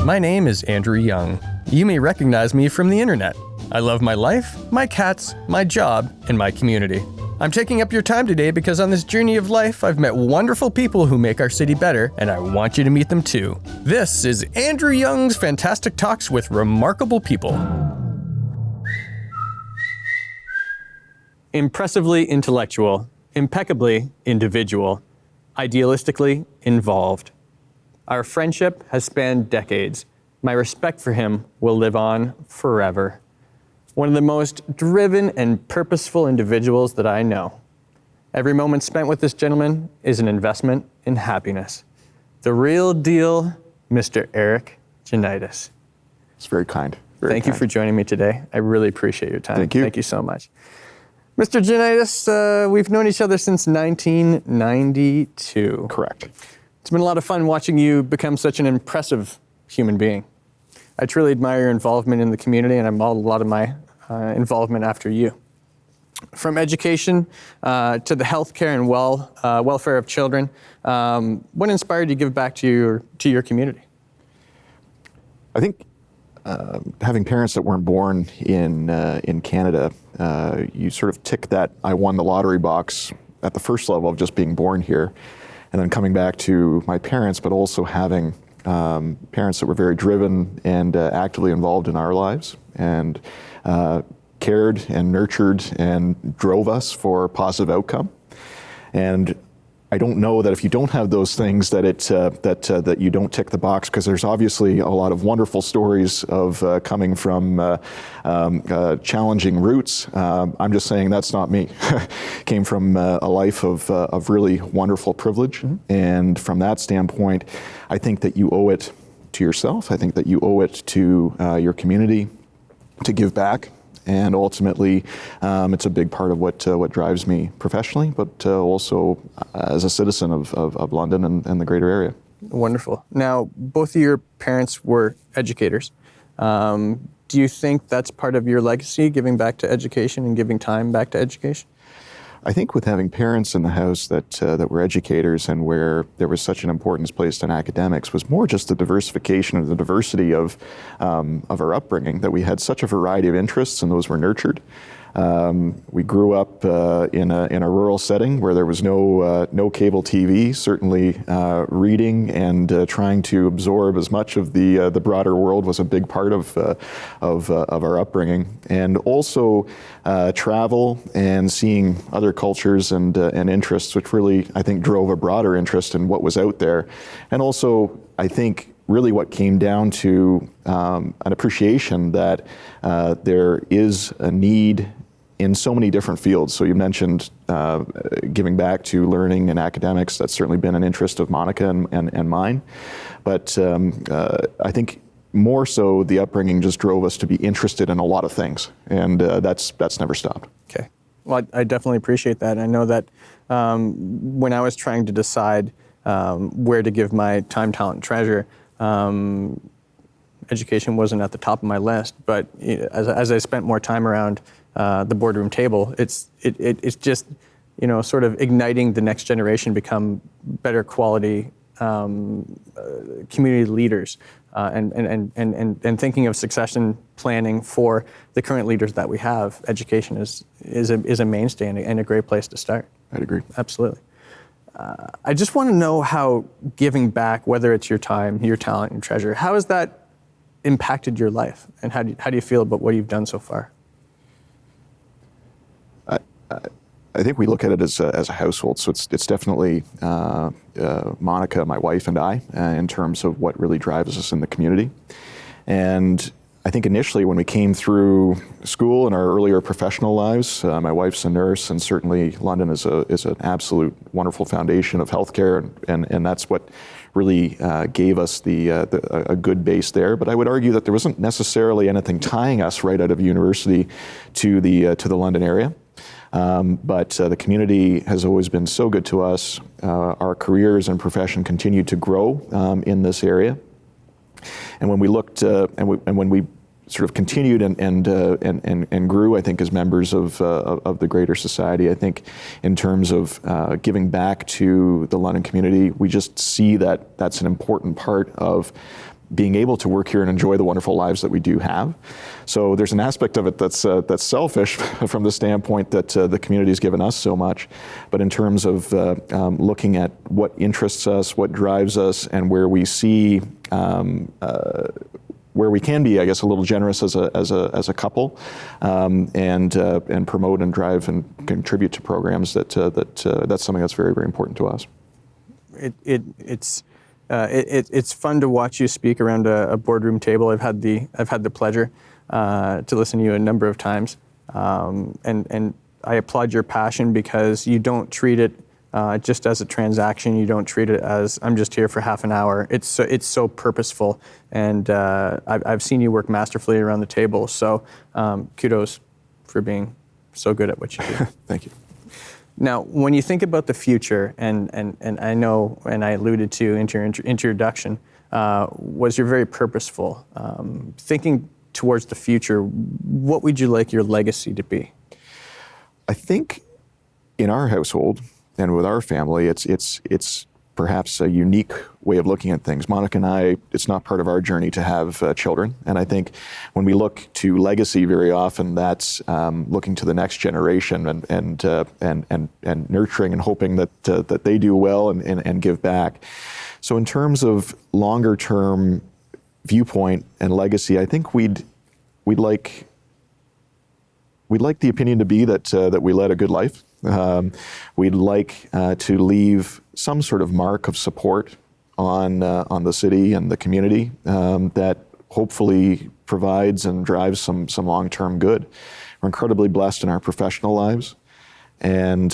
My name is Andrew Young. You may recognize me from the internet. I love my life, my cats, my job, and my community. I'm taking up your time today because on this journey of life, I've met wonderful people who make our city better, and I want you to meet them too. This is Andrew Young's Fantastic Talks with Remarkable People. Impressively intellectual, impeccably individual, idealistically involved. Our friendship has spanned decades. My respect for him will live on forever. One of the most driven and purposeful individuals that I know. Every moment spent with this gentleman is an investment in happiness. The real deal, Mr. Eric Janitis. It's very kind. Thank you for joining me today. I really appreciate your time. Thank you. Thank you so much. Mr. Janitis, we've known each other since 1992. Correct. It's been a lot of fun watching you become such an impressive human being. I truly admire your involvement in the community, and I modeled a lot of my involvement after you. From education to the healthcare and welfare of children, what inspired you to give back to your community? I think having parents that weren't born in Canada, you sort of tick that I won the lottery box at the first level of just being born here, and then coming back to my parents, but also having parents that were very driven and actively involved in our lives, and cared and nurtured and drove us for positive outcome. And I don't know that if you don't have those things that that you don't tick the box, because there's obviously a lot of wonderful stories of coming from challenging roots. I'm just saying that's not me. Came from a life of really wonderful privilege, mm-hmm. And from that standpoint, I think that you owe it to yourself. I think that you owe it to your community to give back. And ultimately, it's a big part of what drives me professionally, but also as a citizen of London and the greater area. Wonderful. Now, both of your parents were educators. Do you think that's part of your legacy, giving back to education and giving time back to education? I think with having parents in the house that were educators, and where there was such an importance placed on academics, was more just the diversification and the diversity of our upbringing, that we had such a variety of interests, and those were nurtured. We grew up in a rural setting where there was no cable TV. Certainly, reading and trying to absorb as much of the broader world was a big part of our upbringing, and also travel and seeing other cultures and interests, which really, I think, drove a broader interest in what was out there. And also, I think, really what came down to an appreciation that there is a need in so many different fields. So you mentioned giving back to learning and academics. That's certainly been an interest of Monica and mine. But I think more so the upbringing just drove us to be interested in a lot of things, and that's never stopped. Okay. Well, I definitely appreciate that. I know that when I was trying to decide where to give my time, talent, and treasure, education wasn't at the top of my list. But as I spent more time around the boardroom table, it's just, sort of igniting the next generation, become better quality community leaders, and thinking of succession planning for the current leaders that we have. Education is a mainstay and a great place to start. I'd agree. Absolutely. I just want to know how giving back, whether it's your time, your talent, and treasure, how has that impacted your life, and how do you feel about what you've done so far? I think we look at it as a household, so it's definitely Monica, my wife, and I, in terms of what really drives us in the community. And I think initially when we came through school in our earlier professional lives, my wife's a nurse, and certainly London is an absolute wonderful foundation of healthcare, and that's what really gave us a good base there. But I would argue that there wasn't necessarily anything tying us right out of university to the London area. But the community has always been so good to us. Our careers and profession continue to grow in this area. And when we looked, and when we sort of continued and grew, I think, as members of the greater society, I think in terms of giving back to the London community, we just see that that's an important part of being able to work here and enjoy the wonderful lives that we do have. So there's an aspect of it that's selfish from the standpoint that the community has given us so much, but in terms of looking at what interests us, what drives us, and where we see where we can be, I guess, a little generous as a couple, and promote and drive and contribute to programs that's something that's very, very important to us. It's fun to watch you speak around a boardroom table. I've had the pleasure to listen to you a number of times, and I applaud your passion because you don't treat it just as a transaction. You don't treat it as I'm just here for half an hour. It's so purposeful, and I've seen you work masterfully around the table. So kudos for being so good at what you do. Thank you. Now, when you think about the future, and I know, and I alluded to in your introduction, was you're very purposeful. Thinking towards the future, what would you like your legacy to be? I think in our household and with our family, it's perhaps a unique way of looking at things. Monica and I, it's not part of our journey to have children, and I think when we look to legacy, very often that's looking to the next generation and nurturing and hoping that they do well and give back. So in terms of longer term viewpoint and legacy, I think we'd like the opinion to be that we led a good life. We'd like to leave some sort of mark of support on the city and the community that hopefully provides and drives some long-term good. We're incredibly blessed in our professional lives, and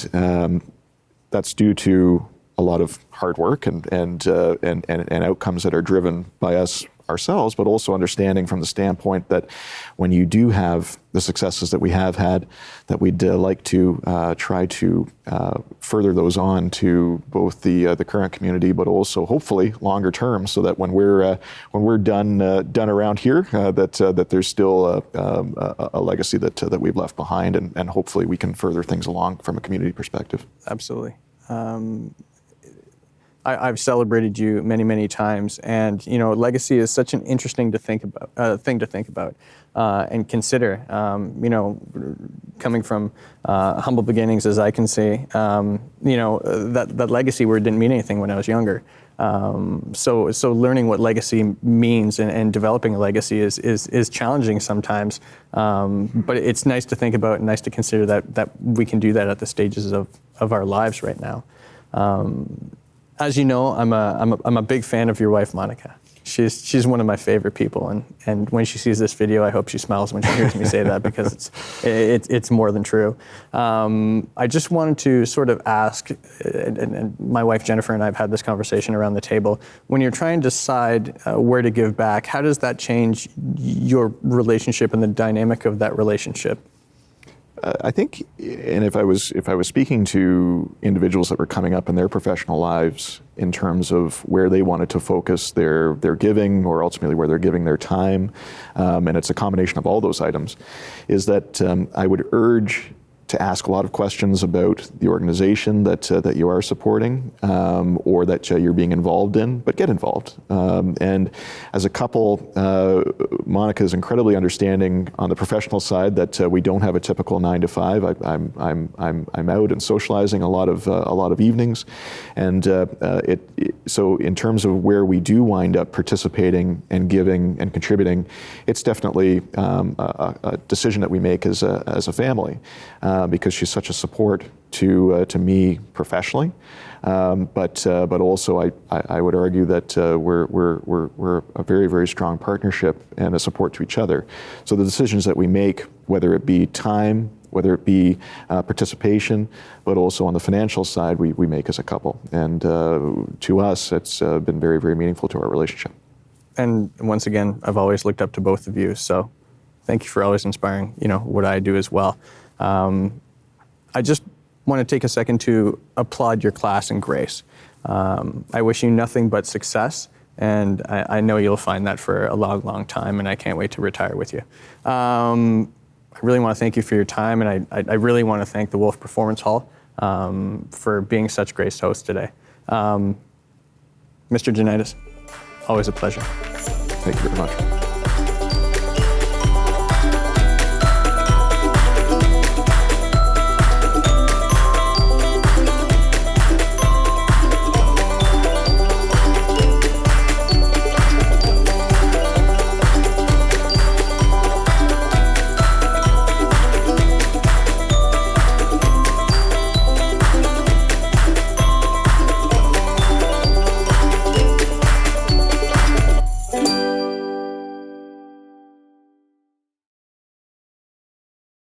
that's due to a lot of hard work and outcomes that are driven by us ourselves, but also understanding from the standpoint that when you do have the successes that we have had, that we'd like to try to further those on to both the current community, but also hopefully longer term, so that when we're done around here, that there's still a legacy that we've left behind, and hopefully we can further things along from a community perspective. Absolutely. I've celebrated you many, many times, and legacy is such an interesting thing to think about and consider. Coming from humble beginnings, as I can say, that legacy word didn't mean anything when I was younger. So learning what legacy means and developing a legacy is challenging sometimes, but it's nice to think about and nice to consider that we can do that at the stages of our lives right now. As you know, I'm a big fan of your wife, Monica. She's one of my favorite people, and when she sees this video, I hope she smiles when she hears me say that, because it's more than true. I just wanted to sort of ask, and my wife Jennifer and I have had this conversation around the table. When you're trying to decide where to give back, how does that change your relationship and the dynamic of that relationship? I think, and if I was speaking to individuals that were coming up in their professional lives in terms of where they wanted to focus their giving, or ultimately where they're giving their time, and it's a combination of all those items, is that I would urge to ask a lot of questions about the organization that you are supporting, or that you're being involved in, but get involved. And as a couple, Monica is incredibly understanding on the professional side that we don't have a typical 9 to 5. I'm out and socializing a lot of evenings, and so in terms of where we do wind up participating and giving and contributing, it's definitely a decision that we make as a family. Because she's such a support to me professionally, but also I would argue that we're a very, very strong partnership and a support to each other. So the decisions that we make, whether it be time, whether it be participation, but also on the financial side, we make as a couple. And to us, it's been very, very meaningful to our relationship. And once again, I've always looked up to both of you. So thank you for always inspiring, what I do as well. I just want to take a second to applaud your class and grace. I wish you nothing but success, and I know you'll find that for a long, long time, and I can't wait to retire with you. I really want to thank you for your time, and I really want to thank the Wolf Performance Hall for being such graced hosts today. Mr. Janitis, always a pleasure. Thank you very much.